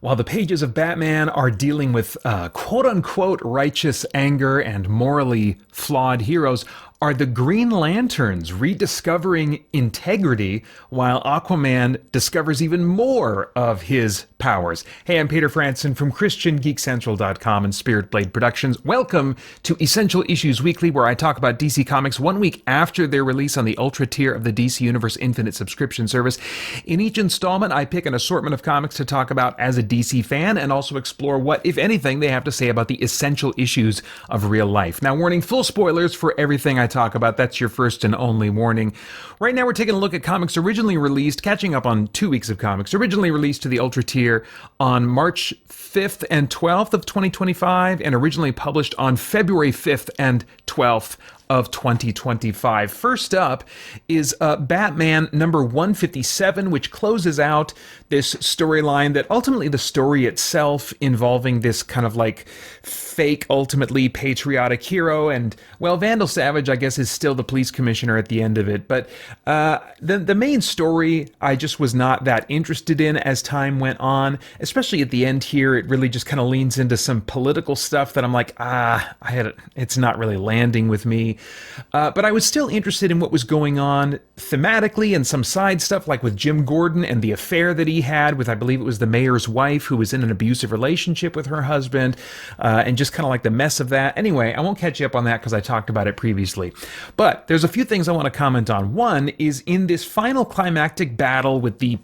While the pages of Batman are dealing with quote unquote righteous anger and morally flawed heroes, are the Green Lanterns rediscovering integrity while Aquaman discovers even more of his powers? Hey, I'm Peter Franson from christiangeekcentral.com and Spirit Blade Productions. Welcome to Essential Issues Weekly, where I talk about DC Comics 1 week after their release on the Ultra tier of the DC Universe Infinite subscription service. In each installment, I pick an assortment of comics to talk about as a DC fan and also explore what, if anything, they have to say about the essential issues of real life. Now, warning, full spoilers for everything I talk about. That's your first and only warning. Right now, we're taking a look at comics originally released, catching up on 2 weeks of comics, originally released to the Ultra tier on March 5th and 12th of 2025, and originally published on February 5th and 12th of 2025. First up is Batman number 157, which closes out this storyline that ultimately the story itself involving this kind of like fake, ultimately patriotic hero. And, well, Vandal Savage, I guess, is still the police commissioner at the end of it. But the main story I just was not that interested in as time went on, especially at the end here. It really just kind of leans into some political stuff that I'm like, it's not really landing with me. But I was still interested in what was going on thematically and some side stuff, like with Jim Gordon and the affair that he had with, I believe it was the mayor's wife, who was in an abusive relationship with her husband, and just kind of like the mess of that. Anyway, I won't catch you up on that because I talked about it previously. But there's a few things I want to comment on. One is in this final climactic battle with the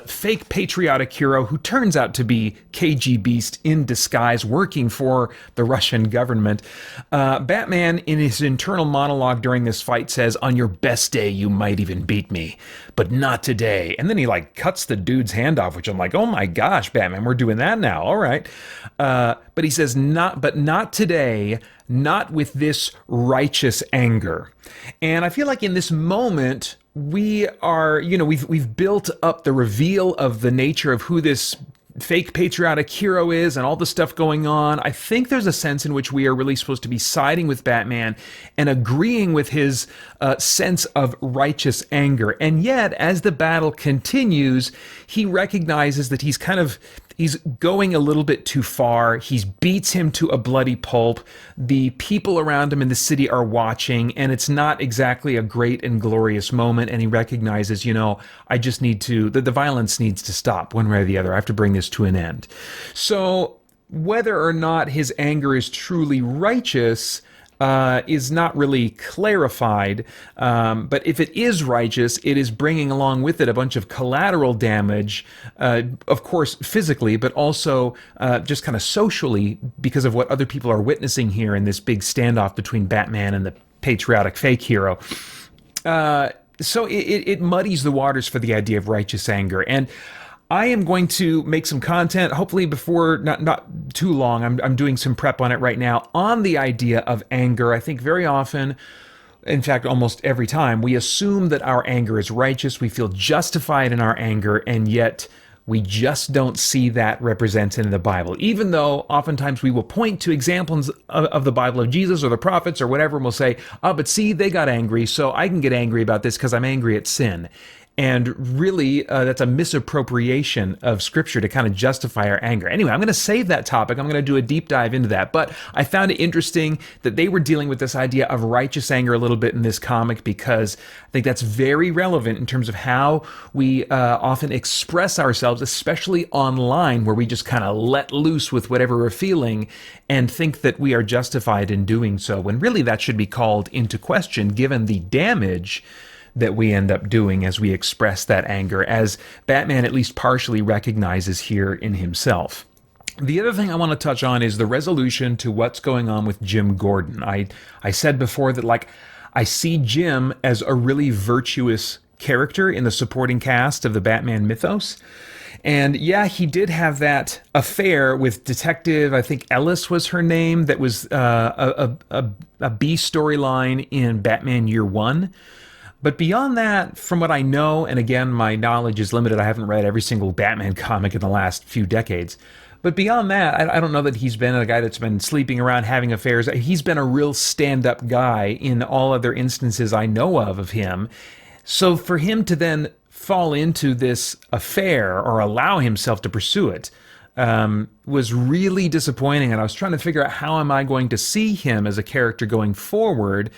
fake patriotic hero who turns out to be KG Beast in disguise, working for the Russian government. Batman, in his internal monologue during this fight, says, "On your best day, you might even beat me, but not today." And then he like cuts the dude's hand off, which I'm like, oh my gosh, Batman, we're doing that now. All right. But he says, not today, not with this righteous anger. And I feel like in this moment, we are, we've built up the reveal of the nature of who this fake patriotic hero is and all the stuff going on. I think there's a sense in which we are really supposed to be siding with Batman and agreeing with his sense of righteous anger. And yet, as the battle continues, he recognizes that he's going a little bit too far. He beats him to a bloody pulp. The people around him in the city are watching, and it's not exactly a great and glorious moment. And he recognizes, I just need to, the violence needs to stop one way or the other. I have to bring this to an end. So whether or not his anger is truly righteous is not really clarified, but if it is righteous, it is bringing along with it a bunch of collateral damage, of course physically, but also just kind of socially, because of what other people are witnessing here in this big standoff between Batman and the patriotic fake hero. So it muddies the waters for the idea of righteous anger. And I am going to make some content, hopefully before not too long. I'm doing some prep on it right now on the idea of anger. I think very often, in fact, almost every time, we assume that our anger is righteous. We feel justified in our anger, and yet we just don't see that represented in the Bible. Even though oftentimes we will point to examples of the Bible, of Jesus or the prophets or whatever, and we'll say, but see, they got angry, so I can get angry about this because I'm angry at sin. And really, that's a misappropriation of Scripture to kind of justify our anger. Anyway, I'm going to save that topic. I'm going to do a deep dive into that. But I found it interesting that they were dealing with this idea of righteous anger a little bit in this comic, because I think that's very relevant in terms of how we often express ourselves, especially online, where we just kind of let loose with whatever we're feeling and think that we are justified in doing so, when really that should be called into question, given the damage that we end up doing as we express that anger, as Batman at least partially recognizes here in himself. The other thing I want to touch on is the resolution to what's going on with Jim Gordon. I said before that, I see Jim as a really virtuous character in the supporting cast of the Batman mythos. And yeah, he did have that affair with Detective, I think Ellis was her name, that was a B storyline in Batman Year One. But beyond that, from what I know, and again, my knowledge is limited, I haven't read every single Batman comic in the last few decades. But beyond that, I don't know that he's been a guy that's been sleeping around, having affairs. He's been a real stand-up guy in all other instances I know of him. So for him to then fall into this affair or allow himself to pursue it, was really disappointing, and I was trying to figure out how am I going to see him as a character going forward.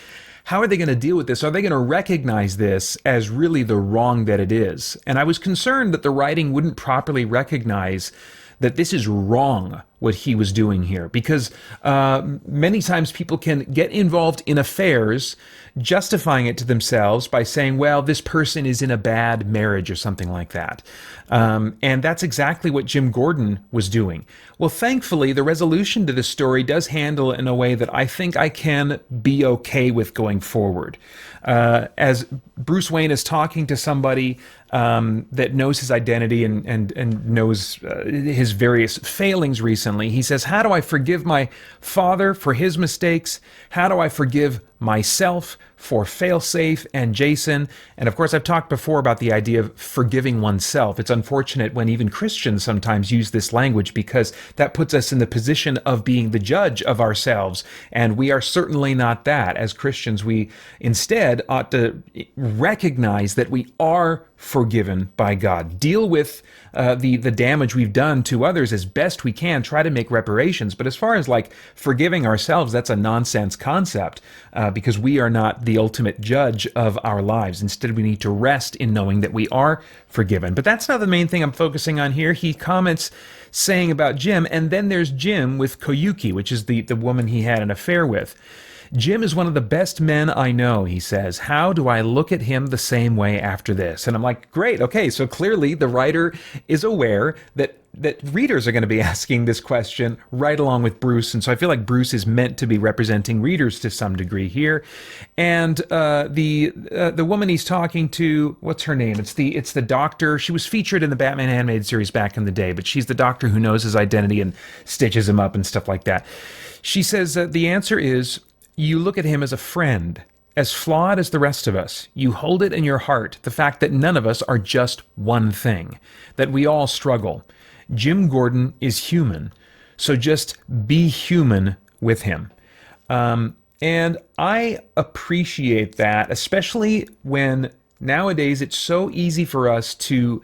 How are they going to deal with this? Are they going to recognize this as really the wrong that it is? And I was concerned that the writing wouldn't properly recognize that this is wrong, what he was doing here, because many times people can get involved in affairs, justifying it to themselves by saying, well, this person is in a bad marriage or something like that. And that's exactly what Jim Gordon was doing. Well, thankfully, the resolution to this story does handle it in a way that I think I can be okay with going forward. As Bruce Wayne is talking to somebody that knows his identity and knows his various failings recently, he says, how do I forgive my father for his mistakes? How do I forgive myself for Failsafe and Jason? And of course, I've talked before about the idea of forgiving oneself. It's unfortunate when even Christians sometimes use this language, because that puts us in the position of being the judge of ourselves. And we are certainly not that. As Christians, we instead ought to recognize that we are forgiven by God. Deal with the damage we've done to others as best we can. Try to make reparations. But as far as like forgiving ourselves, that's a nonsense concept, because we are not the ultimate judge of our lives. Instead, we need to rest in knowing that we are forgiven. But that's not the main thing I'm focusing on here. He comments saying about Jim, and then there's Jim with Koyuki, which is the woman he had an affair with. Jim is one of the best men I know, he says. How do I look at him the same way after this? And I'm like, great, okay, so clearly the writer is aware that readers are going to be asking this question right along with Bruce, and so I feel like Bruce is meant to be representing readers to some degree here. And the woman he's talking to, what's her name? It's the doctor. She was featured in the Batman animated series back in the day, but she's the doctor who knows his identity and stitches him up and stuff like that. She says the answer is, you look at him as a friend, as flawed as the rest of us. You hold it in your heart, the fact that none of us are just one thing, that we all struggle. Jim Gordon is human, so just be human with him. And I appreciate that, especially when nowadays it's so easy for us to,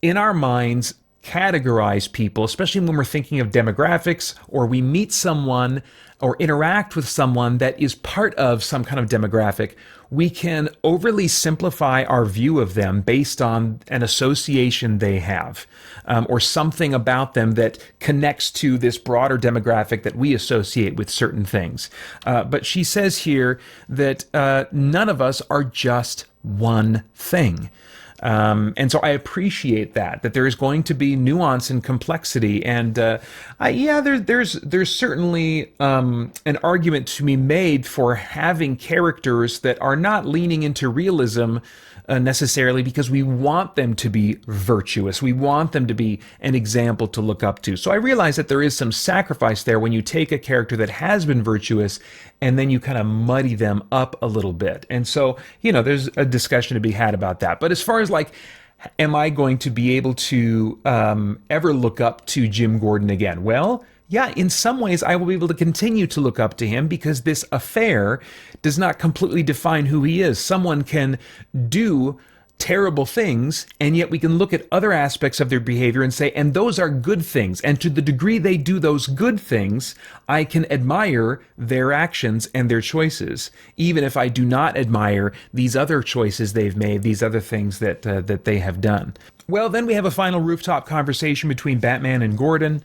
in our minds, categorize people, especially when we're thinking of demographics, or we meet someone or interact with someone that is part of some kind of demographic. We can overly simplify our view of them based on an association they have, or something about them that connects to this broader demographic that we associate with certain things. But she says here that none of us are just one thing. And so I appreciate that there is going to be nuance and complexity. And there's certainly an argument to be made for having characters that are not leaning into realism necessarily because we want them to be virtuous. We want them to be an example to look up to. So I realize that there is some sacrifice there when you take a character that has been virtuous and then you kind of muddy them up a little bit. And so, there's a discussion to be had about that. But as far as like, am I going to be able to ever look up to Jim Gordon again? Well, yeah, in some ways I will be able to continue to look up to him because this affair does not completely define who he is. Someone can do terrible things, and yet we can look at other aspects of their behavior and say, and those are good things. And to the degree they do those good things, I can admire their actions and their choices, even if I do not admire these other choices they've made, these other things that they have done. Well, then we have a final rooftop conversation between Batman and Gordon,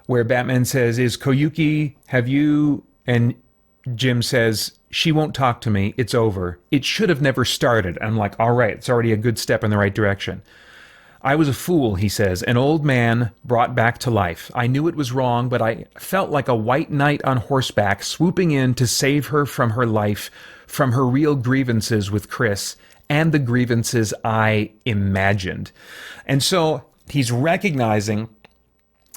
where Batman says, is Koyuki, have you? And Jim says, she won't talk to me. It's over. It should have never started. I'm like, all right, it's already a good step in the right direction. I was a fool, he says, an old man brought back to life. I knew it was wrong, but I felt like a white knight on horseback swooping in to save her from her life, from her real grievances with Chris, and the grievances I imagined. And so he's recognizing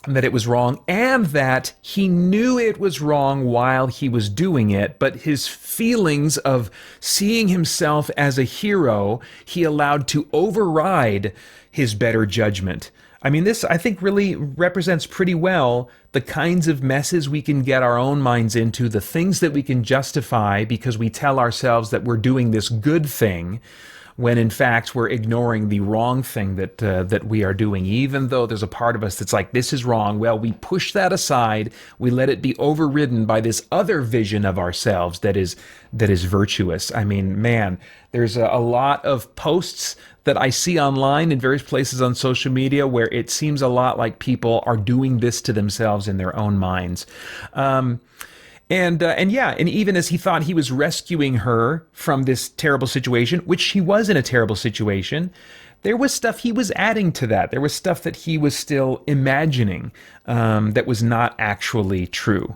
that it was wrong, and that he knew it was wrong while he was doing it, but his feelings of seeing himself as a hero, he allowed to override his better judgment. I mean, this, I think, really represents pretty well the kinds of messes we can get our own minds into, the things that we can justify because we tell ourselves that we're doing this good thing, when in fact we're ignoring the wrong thing that we are doing, even though there's a part of us that's like, this is wrong. Well, we push that aside. We let it be overridden by this other vision of ourselves that is virtuous. I mean, man, there's a lot of posts that I see online in various places on social media where it seems a lot like people are doing this to themselves in their own minds. And even as he thought he was rescuing her from this terrible situation, which she was in a terrible situation, there was stuff he was adding to that. There was stuff that he was still imagining that was not actually true.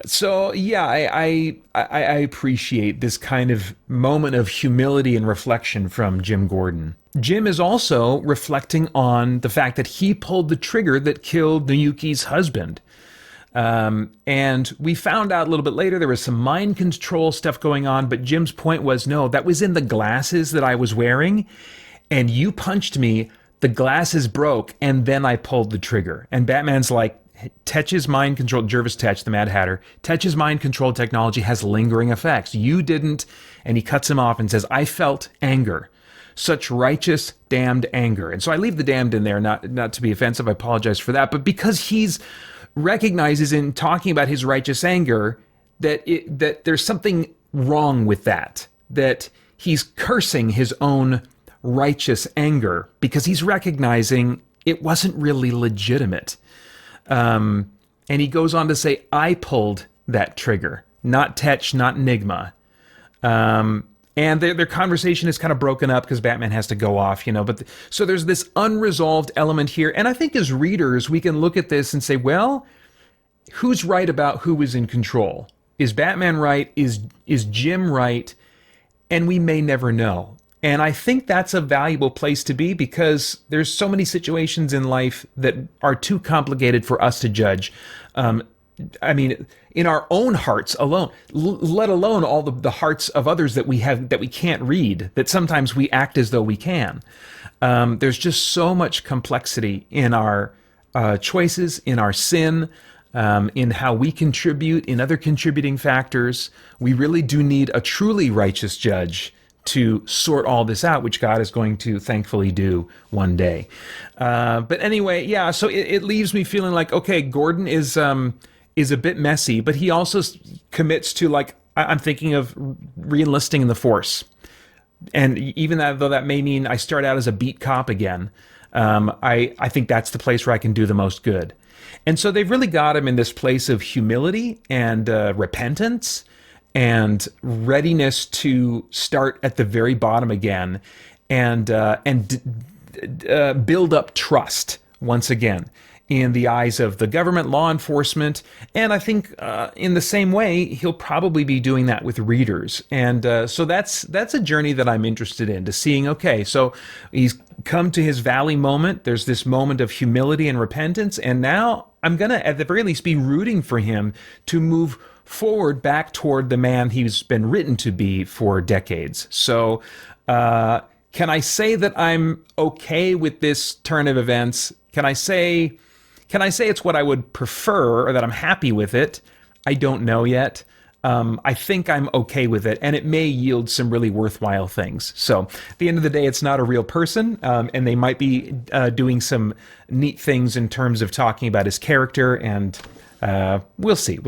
So yeah, I appreciate this kind of moment of humility and reflection from Jim Gordon. Jim is also reflecting on the fact that he pulled the trigger that killed Nuyuki's husband. And we found out a little bit later there was some mind control stuff going on, but Jim's point was, no, that was in the glasses that I was wearing, and you punched me, the glasses broke, and then I pulled the trigger. And Batman's like, Tetch's mind control, Jervis Tetch, the Mad Hatter, Tetch's mind control technology has lingering effects. You didn't. And he cuts him off and says, I felt anger. Such righteous, damned anger. And so I leave the damned in there, not to be offensive. I apologize for that. But because he's recognizes in talking about his righteous anger that there's something wrong with that he's cursing his own righteous anger because he's recognizing it wasn't really legitimate. And he goes on to say, I pulled that trigger, not Tetch, not Nigma. And their conversation is kind of broken up because Batman has to go off, so there's this unresolved element here. And I think as readers, we can look at this and say, well, who's right about who is in control? Is Batman right? Is Jim right? And we may never know. And I think that's a valuable place to be because there's so many situations in life that are too complicated for us to judge. In our own hearts alone, let alone all the hearts of others that we can't read, that sometimes we act as though we can. There's just so much complexity in our choices, in our sin, in how we contribute, in other contributing factors. We really do need a truly righteous judge to sort all this out, which God is going to thankfully do one day. But anyway, yeah, so it leaves me feeling like, okay, Gordon is a bit messy, but he also commits to, like, I'm thinking of re-enlisting in the force. And even though that may mean I start out as a beat cop again, I think that's the place where I can do the most good. And so they've really got him in this place of humility and repentance and readiness to start at the very bottom again and build up trust once again in the eyes of the government, law enforcement, and I think in the same way, he'll probably be doing that with readers. And so that's a journey that I'm interested in, to seeing, okay, so he's come to his valley moment, there's this moment of humility and repentance, and now I'm going to, at the very least, be rooting for him to move forward back toward the man he's been written to be for decades. So can I say that I'm okay with this turn of events? Can I say it's what I would prefer, or that I'm happy with it? I don't know yet. I think I'm okay with it, and it may yield some really worthwhile things. So at the end of the day, it's not a real person, and they might be doing some neat things in terms of talking about his character, and we'll see.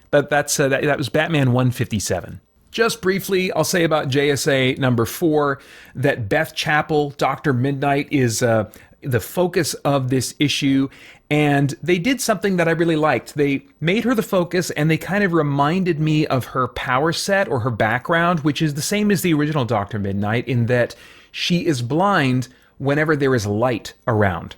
But that was Batman 157. Just briefly, I'll say about JSA number 4 that Beth Chapel, Dr. Midnight, is the focus of this issue, and they did something that I really liked. They made her the focus, and they kind of reminded me of her power set or her background, which is the same as the original Dr. Midnight, in that she is blind whenever there is light around.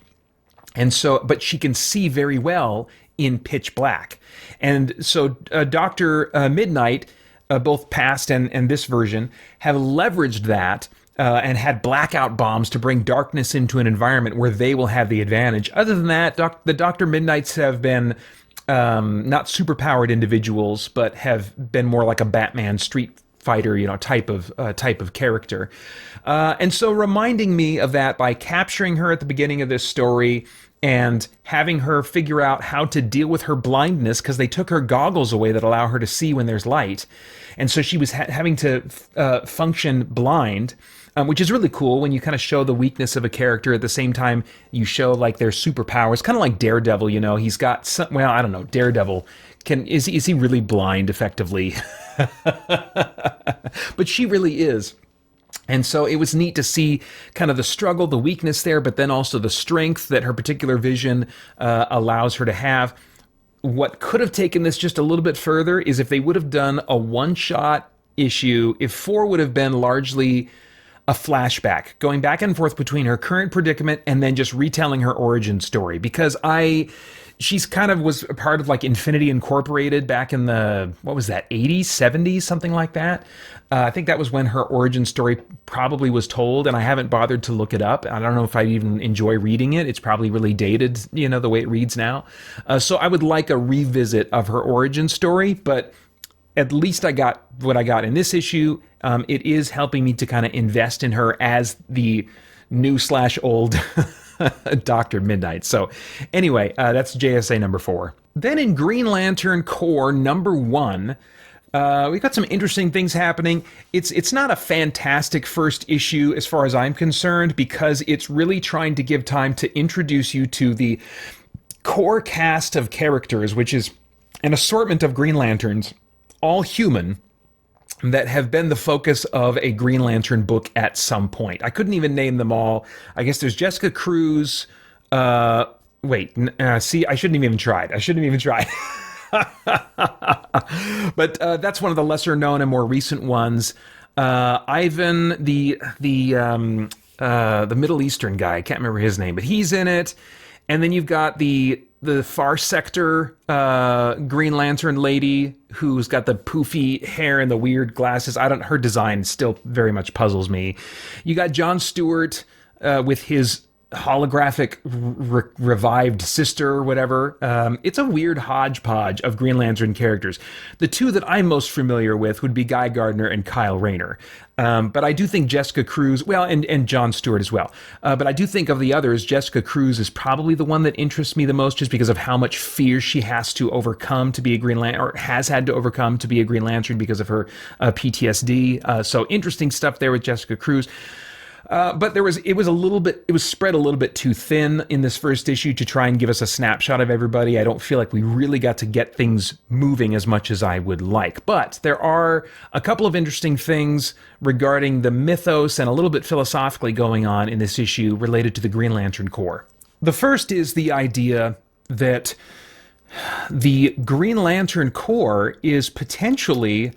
And so, but she can see very well in pitch black. And so Dr. Midnight, both past and this version, have leveraged that and had blackout bombs to bring darkness into an environment where they will have the advantage. Other than that, the Dr. Midnights have been not superpowered individuals, but have been more like a Batman Street Fighter, type of character. And so reminding me of that by capturing her at the beginning of this story and having her figure out how to deal with her blindness, because they took her goggles away that allow her to see when there's light. And so she was having to function blind. which is really cool when you kind of show the weakness of a character at the same time you show like their superpowers. Kind of like Daredevil, you know, he's got some, well, I don't know, Daredevil is he really blind effectively? But she really is. And so it was neat to see kind of the struggle, the weakness there, but then also the strength that her particular vision allows her to have. What could have taken this just a little bit further is if they would have done a one-shot issue, if 4 would have been largely a flashback, going back and forth between her current predicament and then just retelling her origin story. Because she's kind of was a part of like Infinity Incorporated back in the, what was that, 80s, 70s, something like that. I think that was when her origin story probably was told, and I haven't bothered to look it up. I don't know if I even enjoy reading it. It's probably really dated, you know, the way it reads now. So I would like a revisit of her origin story, but at least I got what I got in this issue. It is helping me to kind of invest in her as the new/old Dr. Midnight. So anyway, that's JSA number 4. Then in Green Lantern Corps number 1, we've got some interesting things happening. It's not a fantastic first issue as far as I'm concerned, because it's really trying to give time to introduce you to the core cast of characters, which is an assortment of Green Lanterns, all human, that have been the focus of a Green Lantern book at some point. I couldn't even name them all. I guess there's Jessica Cruz. See, I shouldn't have even tried. But that's one of the lesser known and more recent ones. Ivan, the Middle Eastern guy, I can't remember his name, but he's in it. And then you've got the Far Sector Green Lantern lady who's got the poofy hair and the weird glasses. Her design still very much puzzles me. You got John Stewart with his holographic revived sister or whatever. It's a weird hodgepodge of Green Lantern characters. The two that I'm most familiar with would be Guy Gardner and Kyle Rayner. But I do think Jessica Cruz, well, and John Stewart as well. But I do think of the others, Jessica Cruz is probably the one that interests me the most, just because of how much fear she has to overcome to be a Green Lantern, or has had to overcome to be a Green Lantern because of her PTSD. So interesting stuff there with Jessica Cruz. But it was spread a little bit too thin in this first issue to try and give us a snapshot of everybody. I don't feel like we really got to get things moving as much as I would like. But there are a couple of interesting things regarding the mythos and a little bit philosophically going on in this issue related to the Green Lantern Corps. The first is the idea that the Green Lantern Corps is potentially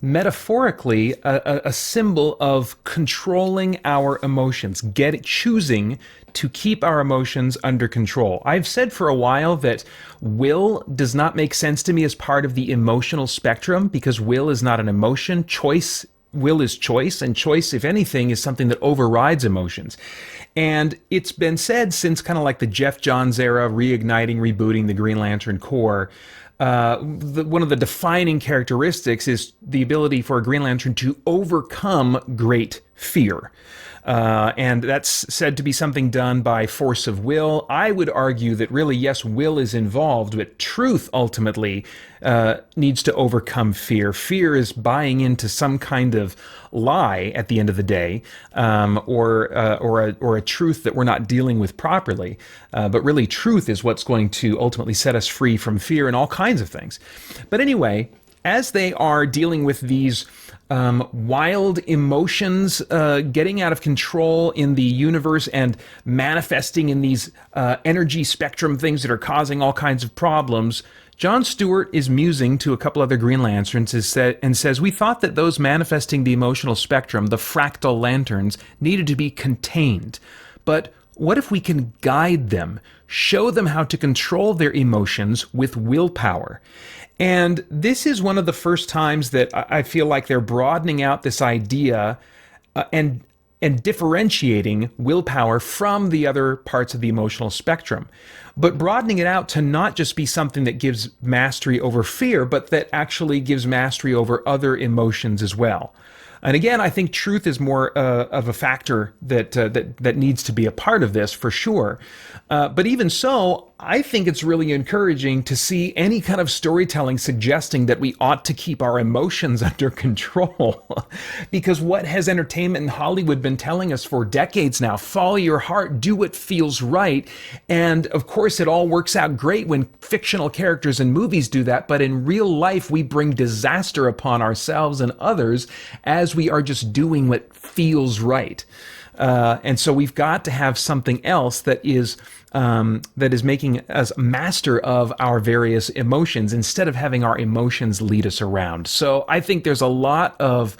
metaphorically a symbol of controlling our emotions, choosing to keep our emotions under control. I've said for a while that will does not make sense to me as part of the emotional spectrum, because will is not an emotion. Will is choice, and choice, if anything, is something that overrides emotions. And it's been said since kind of like the Jeff Johns era, rebooting the Green Lantern Corps, one of the defining characteristics is the ability for a Green Lantern to overcome great fear. And that's said to be something done by force of will. I would argue that really, yes, will is involved, but truth ultimately needs to overcome fear. Fear is buying into some kind of lie at the end of the day, or a truth that we're not dealing with properly. But really, truth is what's going to ultimately set us free from fear and all kinds of things. But anyway, as they are dealing with these wild emotions getting out of control in the universe and manifesting in these energy spectrum things that are causing all kinds of problems, John Stewart is musing to a couple other Green Lanterns and says, we thought that those manifesting the emotional spectrum, the fractal lanterns, needed to be contained. But what if we can guide them, show them how to control their emotions with willpower? And this is one of the first times that I feel like they're broadening out this idea and differentiating willpower from the other parts of the emotional spectrum, but broadening it out to not just be something that gives mastery over fear, but that actually gives mastery over other emotions as well. And again, I think truth is more of a factor that needs to be a part of this for sure. But even so, I think it's really encouraging to see any kind of storytelling suggesting that we ought to keep our emotions under control. Because what has entertainment in Hollywood been telling us for decades now? Follow your heart, do what feels right. And of course, it all works out great when fictional characters in movies do that. But in real life, we bring disaster upon ourselves and others as we are just doing what feels right. And so we've got to have something else that is making us master of our various emotions instead of having our emotions lead us around. So I think there's a lot of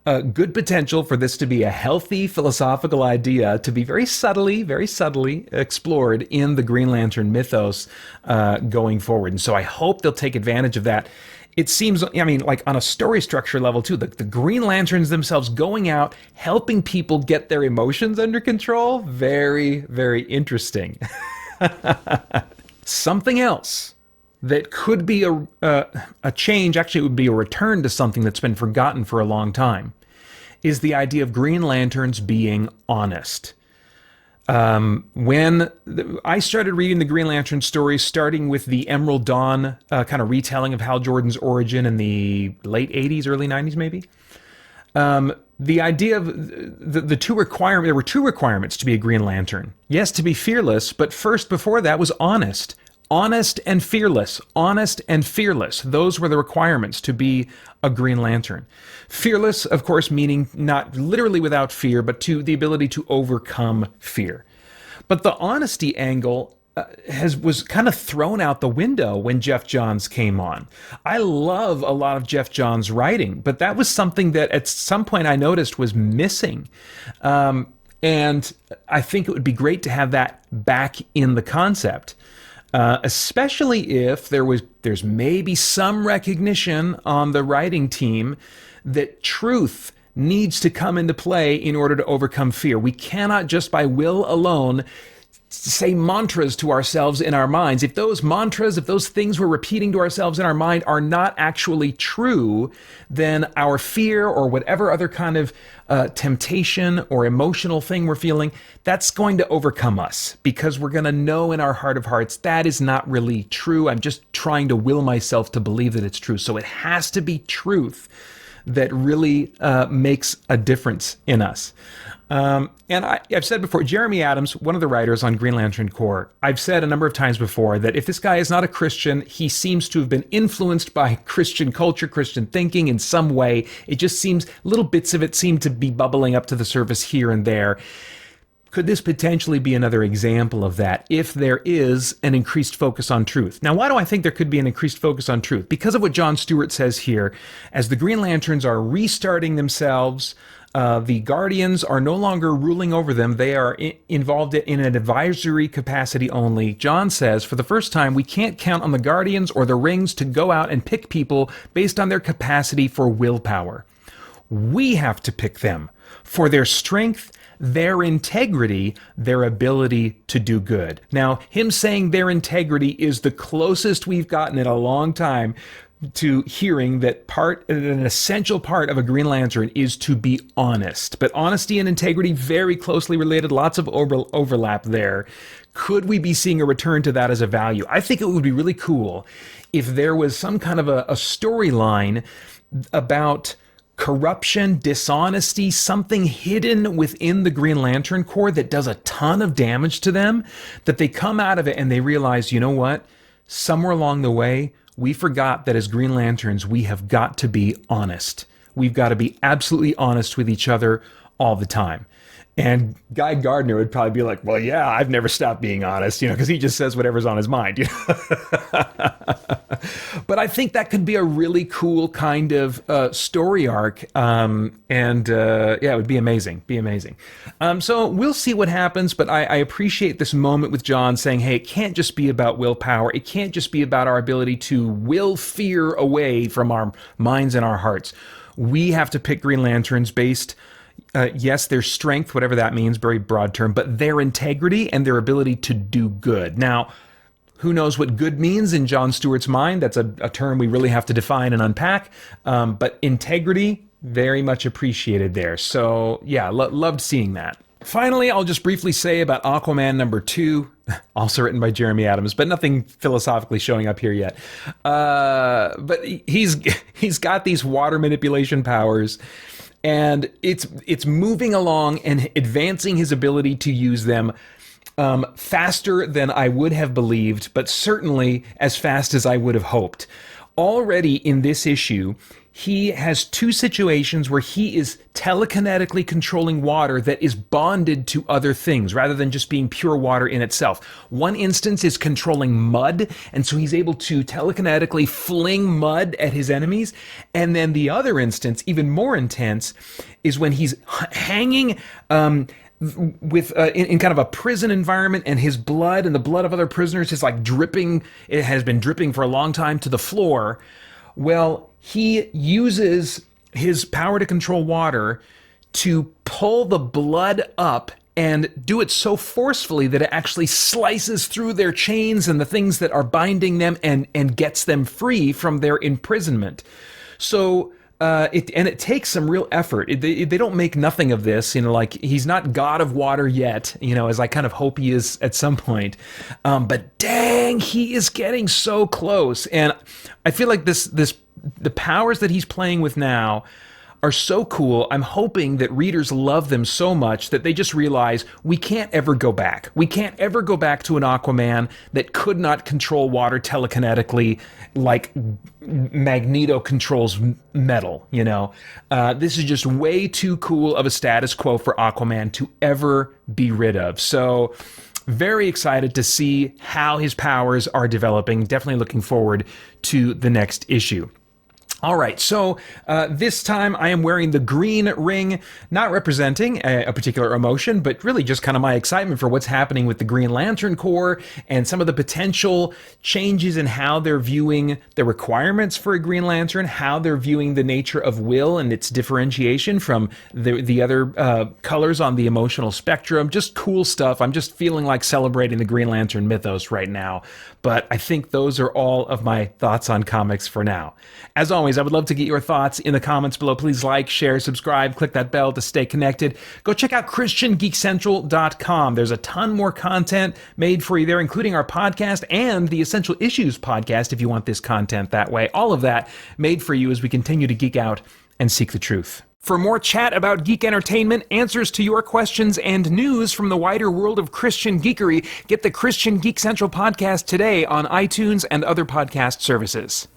good potential for this to be a healthy philosophical idea to be very subtly explored in the Green Lantern mythos going forward. And so I hope they'll take advantage of that. It seems, I mean, like on a story structure level too, the Green Lanterns themselves going out, helping people get their emotions under control. Very, very interesting. Something else that could be a change, actually it would be a return to something that's been forgotten for a long time, is the idea of Green Lanterns being honest. When I started reading the Green Lantern stories, starting with the Emerald Dawn kind of retelling of Hal Jordan's origin in the late 80s, early 90s maybe, the idea of the two requirements, there were two requirements to be a Green Lantern. Yes, to be fearless, but first before that was honest. Honest and fearless. Honest and fearless. Those were the requirements to be a Green Lantern. Fearless, of course, meaning not literally without fear, but to the ability to overcome fear. But the honesty angle was kind of thrown out the window when Jeff Johns came on. I love a lot of Jeff Johns' writing, but that was something that at some point I noticed was missing. And I think it would be great to have that back in the concept. Especially if there's maybe some recognition on the writing team that truth needs to come into play in order to overcome fear. We cannot just by will alone say mantras to ourselves in our minds. If those mantras, if those things we're repeating to ourselves in our mind are not actually true, then our fear or whatever other kind of temptation or emotional thing we're feeling, that's going to overcome us because we're going to know in our heart of hearts that is not really true. I'm just trying to will myself to believe that it's true. So it has to be truth that really makes a difference in us. And I've said before, Jeremy Adams, one of the writers on Green Lantern Corps, I've said a number of times before that if this guy is not a Christian, he seems to have been influenced by Christian culture, Christian thinking in some way. It just seems, little bits of it seem to be bubbling up to the surface here and there. Could this potentially be another example of that if there is an increased focus on truth? Now, why do I think there could be an increased focus on truth? Because of what John Stewart says here, as the Green Lanterns are restarting themselves, the Guardians are no longer ruling over them. They are involved in an advisory capacity only. John says, for the first time, we can't count on the Guardians or the Rings to go out and pick people based on their capacity for willpower. We have to pick them for their strength, their integrity, their ability to do good. Now, him saying their integrity is the closest we've gotten in a long time to hearing that an essential part of a Green Lantern is to be honest. But honesty and integrity, very closely related, lots of overlap there. Could we be seeing a return to that as a value? I think it would be really cool if there was some kind of a storyline about corruption, dishonesty, something hidden within the Green Lantern Corps that does a ton of damage to them, that they come out of it and they realize, you know what? Somewhere along the way, we forgot that as Green Lanterns, we have got to be honest. We've got to be absolutely honest with each other all the time. And Guy Gardner would probably be like, well, yeah, I've never stopped being honest, because he just says whatever's on his mind. But I think that could be a really cool kind of story arc. It would be amazing. So we'll see what happens. But I appreciate this moment with John saying, hey, it can't just be about willpower. It can't just be about our ability to will fear away from our minds and our hearts. We have to pick Green Lanterns based yes, their strength, whatever that means, very broad term, but their integrity and their ability to do good. Now, who knows what good means in John Stewart's mind? That's a term we really have to define and unpack. But integrity, Very much appreciated there. So, yeah, loved seeing that. Finally, I'll just briefly say about Aquaman #2, also written by Jeremy Adams, but nothing philosophically showing up here yet. But he's got these water manipulation powers, and it's moving along and advancing his ability to use them faster than I would have believed, but certainly as fast as I would have hoped. Already in this issue, he has two situations where he is telekinetically controlling water that is bonded to other things rather than just being pure water in itself. One instance is controlling mud, and so he's able to telekinetically fling mud at his enemies. And then the other instance, even more intense, is when he's hanging in kind of a prison environment, and his blood and the blood of other prisoners is like dripping. It has been dripping for a long time to the floor. Well, he uses his power to control water to pull the blood up and do it so forcefully that it actually slices through their chains and the things that are binding them and gets them free from their imprisonment. So it takes some real effort. They don't make nothing of this, like he's not God of Water yet, as I kind of hope he is at some point. But dang, he is getting so close. And I feel like the powers that he's playing with now are so cool. I'm hoping that readers love them so much that they just realize we can't ever go back. We can't ever go back to an Aquaman that could not control water telekinetically like Magneto controls metal, This is just way too cool of a status quo for Aquaman to ever be rid of. So very excited to see how his powers are developing. Definitely looking forward to the next issue. All right, so this time I am wearing the green ring, not representing a particular emotion, but really just kind of my excitement for what's happening with the Green Lantern Corps and some of the potential changes in how they're viewing the requirements for a Green Lantern, how they're viewing the nature of will and its differentiation from the other colors on the emotional spectrum. Just cool stuff. I'm just feeling like celebrating the Green Lantern mythos right now. But I think those are all of my thoughts on comics for now. As always, I would love to get your thoughts in the comments below. Please like, share, subscribe, click that bell to stay connected. Go check out christiangeekcentral.com. There's a ton more content made for you there, including our podcast and the Essential Issues podcast if you want this content that way. All of that made for you as we continue to geek out and seek the truth. For more chat about geek entertainment, answers to your questions, and news from the wider world of Christian geekery, get the Christian Geek Central podcast today on iTunes and other podcast services.